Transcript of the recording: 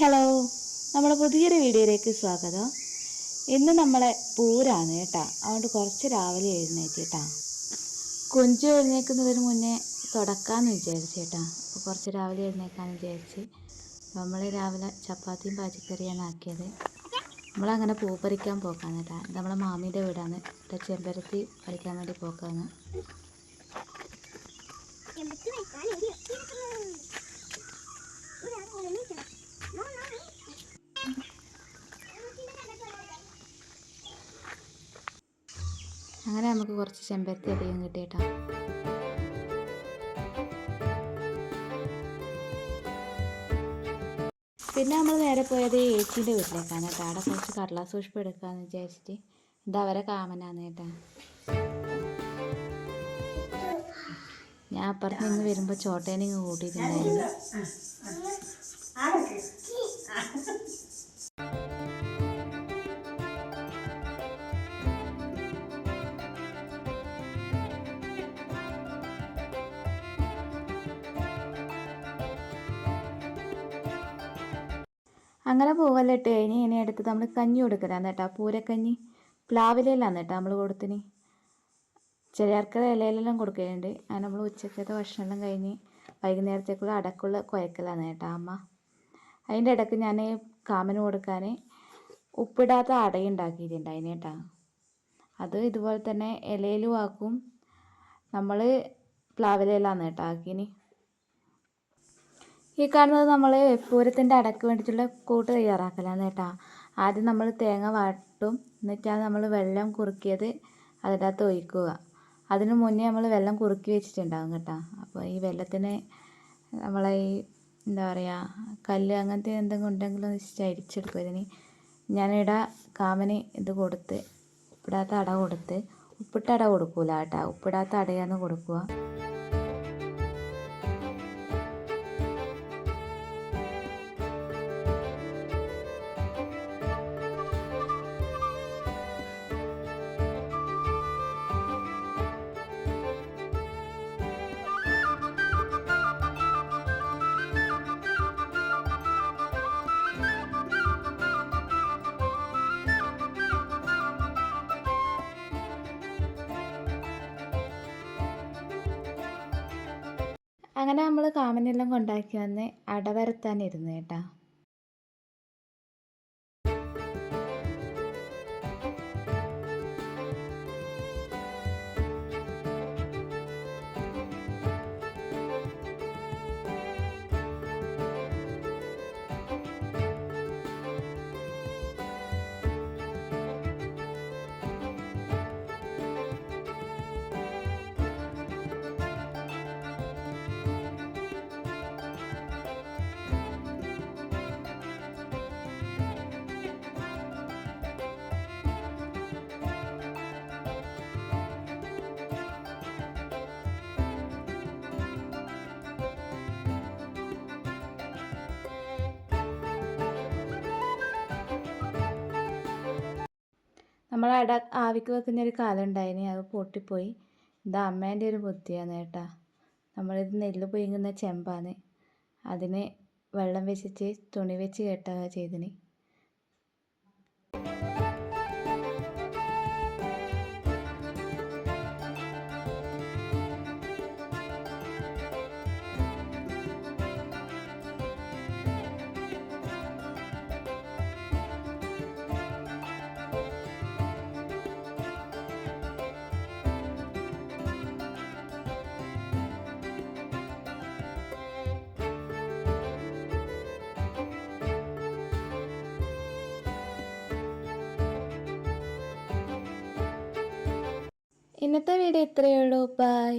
Hello, നമ്മുടെ പുതിയൊരു വീഡിയോയിലേക്ക് സ്വാഗതം. ഇന്ന് നമ്മളെ പൂരാണ് കേട്ടാ. അതുകൊണ്ട് കുറച്ച് രാവിലെ എഴുന്നേറ്റിട്ടാ. കുഞ്ചു എഴുന്നേൽക്കുന്നതിന് മുന്നേ തുടക്കാമെന്ന് വിചാരിച്ചേട്ടാ. അപ്പോൾ കുറച്ച് രാവിലെ എഴുന്നേൽക്കാമെന്ന് വിചാരിച്ച് നമ്മൾ രാവിലെ ചപ്പാത്തിയും പാച്ചിക്കറിയാണ് ആക്കിയത്. നമ്മളങ്ങനെ പൂ പറിക്കാൻ പോക്കാന്ന് കേട്ടാ. ഇത് നമ്മളെ മാമീൻ്റെ വീടാണ്. ചെമ്പരത്തി പറിക്കാൻ വേണ്ടി പോക്കാന്ന്. അങ്ങനെ നമുക്ക് കുറച്ച് ചെമ്പരത്തി അധികം കിട്ടിയിട്ടാ. പിന്നെ നമ്മൾ നേരെ പോയത് ഏച്ചീൻ്റെ വീട്ടിലേക്കാണ് കേട്ടോ. അവിടെ കുറച്ച് കടലാസ് പുഷ്പം എടുക്കാമെന്ന് വിചാരിച്ചിട്ട്. ഇത് അവരെ കാമനാണ് കേട്ടോ. ഞാൻ അപ്പുറത്ത് നിന്ന് വരുമ്പോൾ ചോട്ടേനിങ് കൂട്ടിയിട്ടുണ്ടായിരുന്നു. അങ്ങനെ പൂവല്ലിട്ട് ഇനി എടുത്ത് നമ്മൾ കഞ്ഞി കൊടുക്കലാന്ന് കേട്ടോ. പൂരക്കഞ്ഞി പ്ലാവിലെല്ലാം കേട്ടോ നമ്മൾ കൊടുത്തിന്. ചിലർക്ക് ഇലയിലെല്ലാം കൊടുക്കലുണ്ട്. അങ്ങനെ നമ്മൾ ഉച്ചക്കത്തെ ഭക്ഷണമെല്ലാം കഴിഞ്ഞ് വൈകുന്നേരത്തേക്കുള്ള അടക്കുള്ള കുഴക്കലാണ് കേട്ടോ അമ്മ. അതിൻ്റെ ഇടയ്ക്ക് ഞാൻ കാമന് കൊടുക്കാൻ ഉപ്പിടാത്ത അടയുണ്ടാക്കിയിട്ടുണ്ടായിന് കേട്ടോ. അത് ഇതുപോലെ തന്നെ ഇലയിലും ആക്കും. നമ്മൾ പ്ലാവിലെല്ലാം കേട്ടോ ആക്കിന്. ഈ കാണുന്നത് നമ്മൾ പൂരത്തിൻ്റെ അടക്ക് വേണ്ടിയിട്ടുള്ള കൂട്ട് തയ്യാറാക്കലാണ് കേട്ടോ. ആദ്യം നമ്മൾ തേങ്ങ വാട്ടും, എന്നിട്ടാണ് നമ്മൾ വെള്ളം കുറുക്കിയത് അതിൻ്റെ അകത്ത് ഒഴിക്കുക. അതിന് മുന്നേ നമ്മൾ വെള്ളം കുറുക്കി വെച്ചിട്ടുണ്ടാകും കേട്ടോ. അപ്പോൾ ഈ വെള്ളത്തിന് നമ്മളെ ഈ എന്താ പറയുക കല്ല് അങ്ങനത്തെ എന്തെങ്കിലും ഉണ്ടെങ്കിലും ചരിച്ചെടുക്കും. ഇതിന് ഞാനിവിടെ കാമന് ഇത് കൊടുത്ത് ഉപ്പിടാത്ത അട കൊടുത്ത്. ഉപ്പിട്ട അട കൊടുക്കൂല കേട്ടോ, ഉപ്പിടാത്ത അടയാണ് കൊടുക്കുക. അങ്ങനെ നമ്മൾ കാമനെല്ലാം കൊണ്ടാക്കി വന്ന് അട വരത്താനിരുന്നു കേട്ടോ. നമ്മൾ അട ആവിക്ക് വെക്കുന്നൊരു കാലം ഉണ്ടായിന്, അത് പൊട്ടിപ്പോയി. ഇത് അമ്മേൻ്റെ ഒരു ബുദ്ധിയാണ് കേട്ടോ. നമ്മളിത് നെല്ല് പുഴുങ്ങുന്ന ചെമ്പാണ്. അതിന് വെള്ളം വെച്ചിട്ട് തുണി വെച്ച് കെട്ടുക ചെയ്തിന്. ഇന്നത്തെ വീഡിയോ ഇത്രയേ ഉള്ളൂ. ബൈ.